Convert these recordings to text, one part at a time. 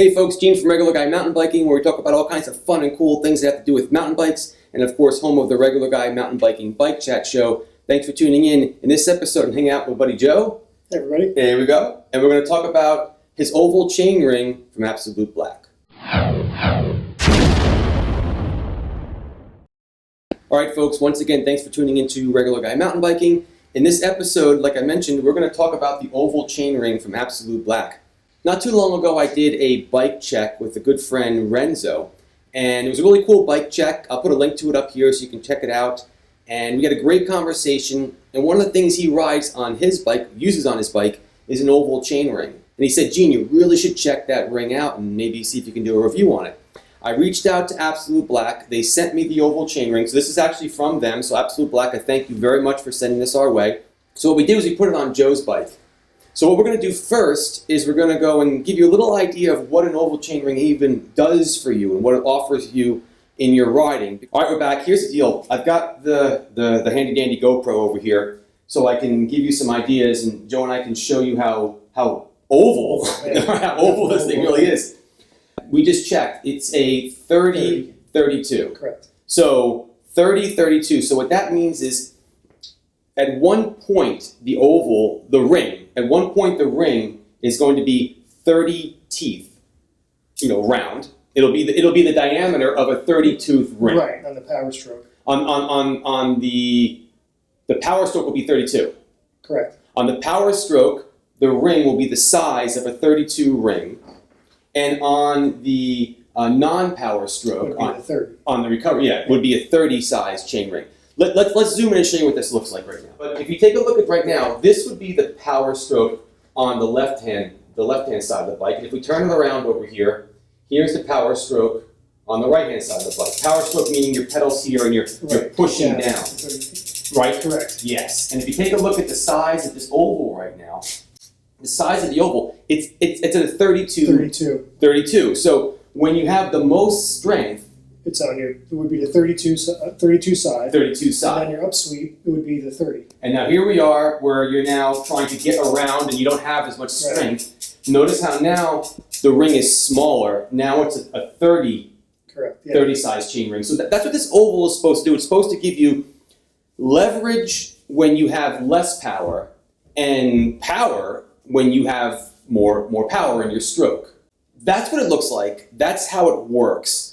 Hey folks, Gene from Regular Guy Mountain Biking, where we talk about all kinds of fun and cool things that have to do with mountain bikes, and of course, home of the Regular Guy Mountain Biking Bike Chat Show. Thanks for tuning in. In this episode, I'm hanging out with buddy Joe. Hey everybody. There we go. And we're going to talk about his oval chain ring from Absolute Black. Alright folks, once again, thanks for tuning into Regular Guy Mountain Biking. In this episode, like I mentioned, we're going to talk about the oval chain ring from Absolute Black. Not too long ago, I did a bike check with a good friend, Renzo, and it was a really cool bike check. I'll put a link to it up here so you can check it out. And we had a great conversation, and one of the things he rides on his bike, uses on his bike, is an oval chain ring. And he said, Gene, you really should check that ring out and maybe see if you can do a review on it. I reached out to Absolute Black. They sent me the oval chain ring, so this is actually from them. So Absolute Black, I thank you very much for sending this our way. So what we did was we put it on Joe's bike. So what we're going to do first is we're going to go and give you a little idea of what an oval chain ring even does for you and what it offers you in your riding. All right, we're back. Here's the deal. I've got the handy-dandy GoPro over here, so I can give you some ideas, and Joe and I can show you how oval, how oval this thing really is. We just checked. It's a 30-32. Correct. So 30-32. So what that means is at one point, the ring is going to be 30 teeth, round. It'll be the diameter of a 30-tooth ring. Right, on the power stroke. On the power stroke will be 32. Correct. On the power stroke, the ring will be the size of a 32 ring. And on the non-power stroke, on the recovery, it would be a 30 size chain ring. Let's zoom in and show you what this looks like right now. But if you take a look at right now, this would be the power stroke on the left hand side of the bike. And if we turn it around over here, here's the power stroke on the right hand side of the bike. Power stroke meaning your pedals here and you're pushing down. Right? Correct. Yes. And if you take a look at the size of this oval right now, the size of the oval, it's at a 32. So when you have the most strength, it's on your, it would be the 32 side. 32 side. And on your upsweep, it would be the 30. And now here we are where you're now trying to get around and you don't have as much strength. Right. Notice how now the ring is smaller. Now it's a 30, correct. Yeah. 30 size chain ring. So that's what this oval is supposed to do. It's supposed to give you leverage when you have less power and power when you have more power in your stroke. That's what it looks like. That's how it works.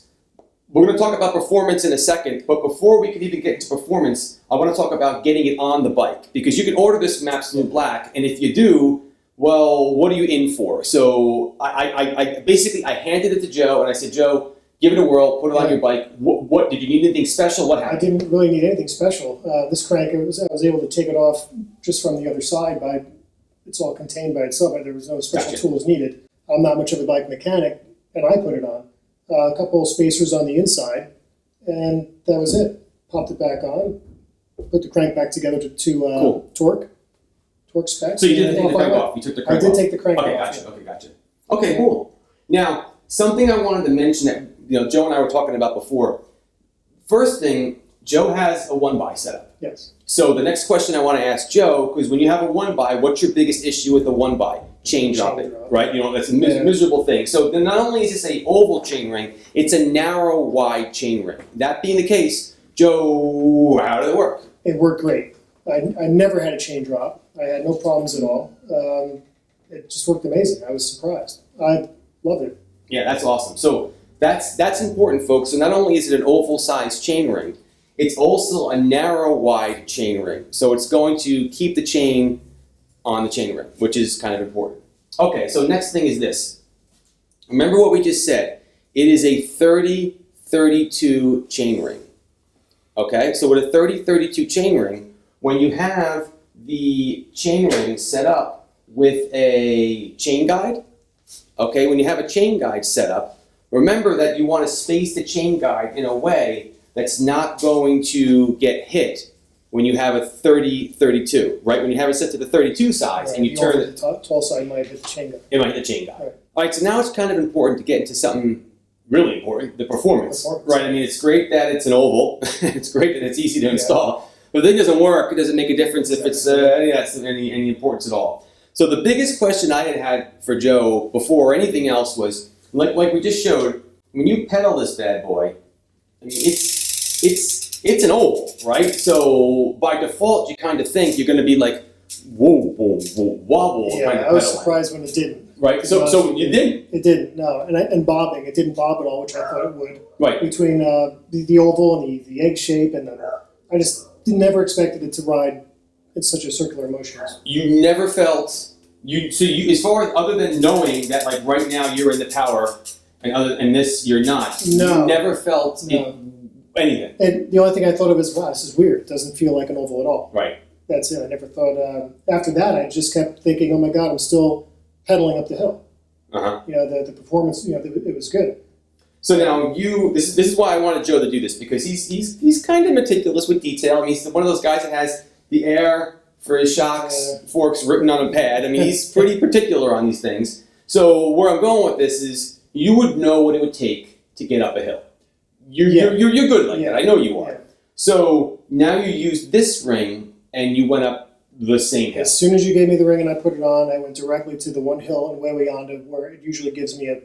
We're going to talk about performance in a second, but before we can even get into performance, I want to talk about getting it on the bike. Because you can order this from Absolute Black, and if you do, well, what are you in for? So I basically handed it to Joe, and I said, Joe, give it a whirl, put it on your bike. What did you need anything special? What happened? I didn't really need anything special. This crank, I was able to take it off just from the other side. It's all contained by itself. There was no special tools needed. I'm not much of a bike mechanic, and I put it on. A couple of spacers on the inside, and that was it. Popped it back on, put the crank back together to torque specs. So you didn't take the crank off? You took the crank off? I did take the crank off. Okay, gotcha. Okay, cool. Now, something I wanted to mention that Joe and I were talking about before. First thing, Joe has a one-by setup. Yes. So the next question I want to ask Joe, because when you have a one-by, what's your biggest issue with the one-by? Chain dropping, right? That's a miserable thing. So then not only is this a oval chain ring, it's a narrow, wide chain ring. That being the case, Joe, how did it work? It worked great. I never had a chain drop. I had no problems at all. It just worked amazing. I was surprised. I loved it. Yeah, that's awesome. So that's important, folks. So not only is it an oval size chain ring, it's also a narrow, wide chain ring. So it's going to keep the chain on the chain ring, which is kind of important. Okay, so next thing is this. Remember what we just said. It is a 30-32 chain ring. Okay, so with a 30-32 chain ring, when you have the chain ring set up with a chain guide, okay, when you have a chain guide set up, remember that you want to space the chain guide in a way that's not going to get hit when you have a 30-32, right? When you have it set to the 32 size and you turn it, the tall side might hit the chain guide. It might hit the chain guide. Right. All right, so now it's kind of important to get into something really important, the performance. Right? I mean, it's great that it's an oval. It's great that it's easy to install. But if it doesn't work, it doesn't make a difference if it's any importance at all. So the biggest question I had for Joe before anything else was, like we just showed, when you pedal this bad boy, I mean, it's an oval, right? So by default, you kind of think you're going to be like, whoa, whoa, whoa, wobble. Yeah, kind of I was pedaling. surprised when it didn't. Right, so you didn't. It didn't, no. And bobbing, it didn't bob at all, which I thought it would. Right. Between the oval and the egg shape, and I just never expected it to ride in such a circular motion. You never felt so you as far as other than knowing that like right now you're in the power and this you're not. No. You never felt anything. And the only thing I thought of is, wow, this is weird. It doesn't feel like an oval at all. Right. That's it. I never thought. After that, I just kept thinking, oh my God, I'm still pedaling up the hill. Uh-huh. You know, the performance. You know, it was good. So now this is why I wanted Joe to do this, because he's kind of meticulous with detail. I mean, he's one of those guys that has the air for his shocks, forks written on a pad. I mean, he's pretty particular on these things. So where I'm going with this is you would know what it would take to get up a hill. You're good like that. I know you are. Yeah. So now you use this ring and you went up the same hill. As soon as you gave me the ring and I put it on, I went directly to the one hill in Wawayanda where it usually gives me a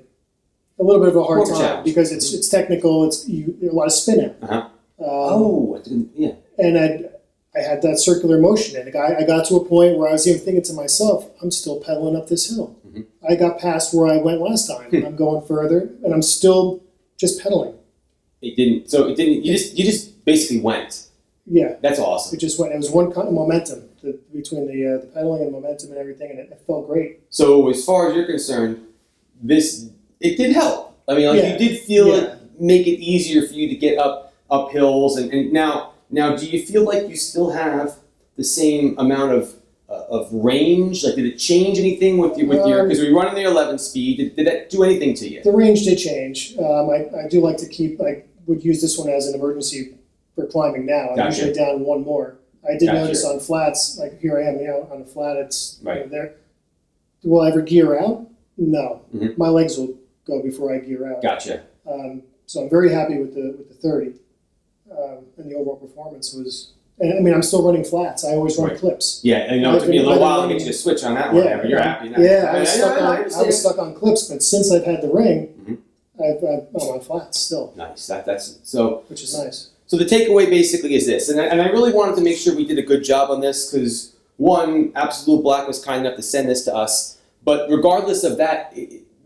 little bit of a hard More time challenge. because it's technical. It's a lot of spin out. Uh-huh. Yeah. And I had that circular motion, and I got to a point where I was even thinking to myself, I'm still pedaling up this hill. Mm-hmm. I got past where I went last time. I'm going further, and I'm still just pedaling. It didn't. So it didn't. You just basically went. Yeah. That's awesome. It just went. It was one kind of momentum between the pedaling and momentum and everything, and it felt great. So as far as you're concerned, it did help. I mean, like you did feel it make it easier for you to get up hills, and now do you feel like you still have the same amount of range? Like, did it change anything with your because we were running the 11 speed? Did that do anything to you? The range did change. I do like to keep. I would use this one as an emergency for climbing now. I'm Gotcha. usually down one more. I did Gotcha. notice on flats, like here I am, on a flat, it's Right. there. Will I ever gear out? No. Mhm. My legs will go before I gear out. Gotcha. So I'm very happy with the 30. And the overall performance was, and I mean, I'm still running flats. I always run Right. clips. Yeah, and it took me a little while to get you to switch on that one. Yeah. But you're happy now. Yeah, I understand. was stuck on clips, but since I've had the ring, Mhm. I'm on flats still, Nice. That's so. which is nice. So the takeaway basically is this, and I really wanted to make sure we did a good job on this because one, Absolute Black was kind enough to send this to us. But regardless of that,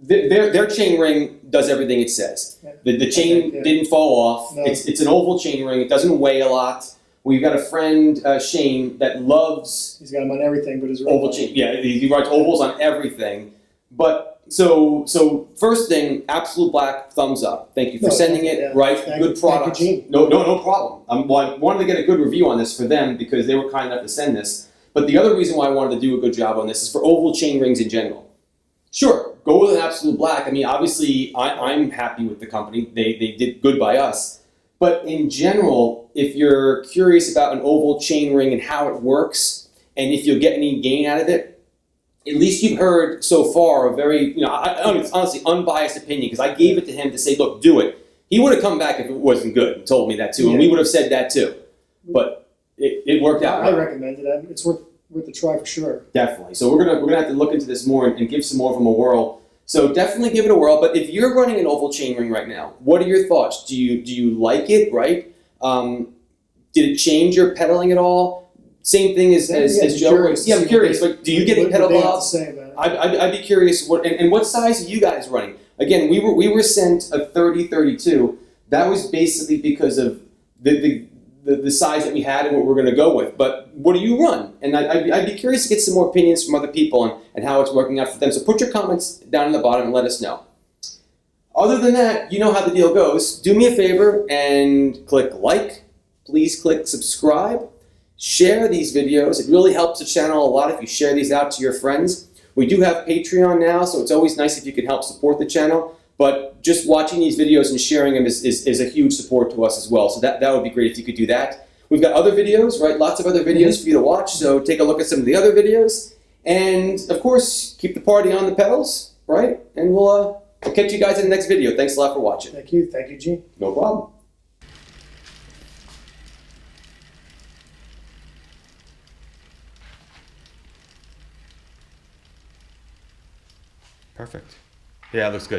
their chain ring does everything it says. Yeah. The chain Yeah. didn't fall off. No. It's an oval chain ring. It doesn't weigh a lot. We've got a friend, Shane, that loves He's got them on everything, but his ring oval on. chain. Yeah, he writes ovals on everything. But so first thing, Absolute Black, thumbs up. Thank you for No, sending it. yeah. Right, Thank good you, product. Gene. No problem. Well, I wanted to get a good review on this for them because they were kind enough to send this. But the other reason why I wanted to do a good job on this is for oval chain rings in general. Sure, go with an Absolute Black. I mean, obviously, I'm happy with the company. They did good by us. But in general, if you're curious about an oval chain ring and how it works, and if you'll get any gain out of it, at least you've heard so far a very, honestly, unbiased opinion, because I gave it to him to say, look, do it. He would have come back if it wasn't good and told me that too, and we would have said that too. But it worked out. I recommend it. It's worth a try for sure. Definitely. So we're gonna have to look into this more and give some more of them a whirl. So definitely give it a whirl. But if you're running an oval chain ring right now, what are your thoughts? Do you like it? Right? Did it change your pedaling at all? Same thing as Joe. Curious. Yeah, I'm curious. Like, do you get any pedal What they have to bobs? say about it. I'd be curious. And what size are you guys running? Again, we were sent a 30-32. That was basically because of the size that we had and what we're going to go with. But what do you run? And I'd be curious to get some more opinions from other people and how it's working out for them. So put your comments down in the bottom and let us know. Other than that, you know how the deal goes. Do me a favor and click like. Please click subscribe. Share these videos. It really helps the channel a lot if you share these out to your friends. We do have Patreon now, so it's always nice if you can help support the channel. But just watching these videos and sharing them is a huge support to us as well. So that would be great if you could do that. We've got other videos, right? Lots of other videos for you to watch. So take a look at some of the other videos. And of course, keep the party on the pedals, right? And we'll catch you guys in the next video. Thanks a lot for watching. Thank you, Gene. No problem. Perfect. Yeah, it looks good.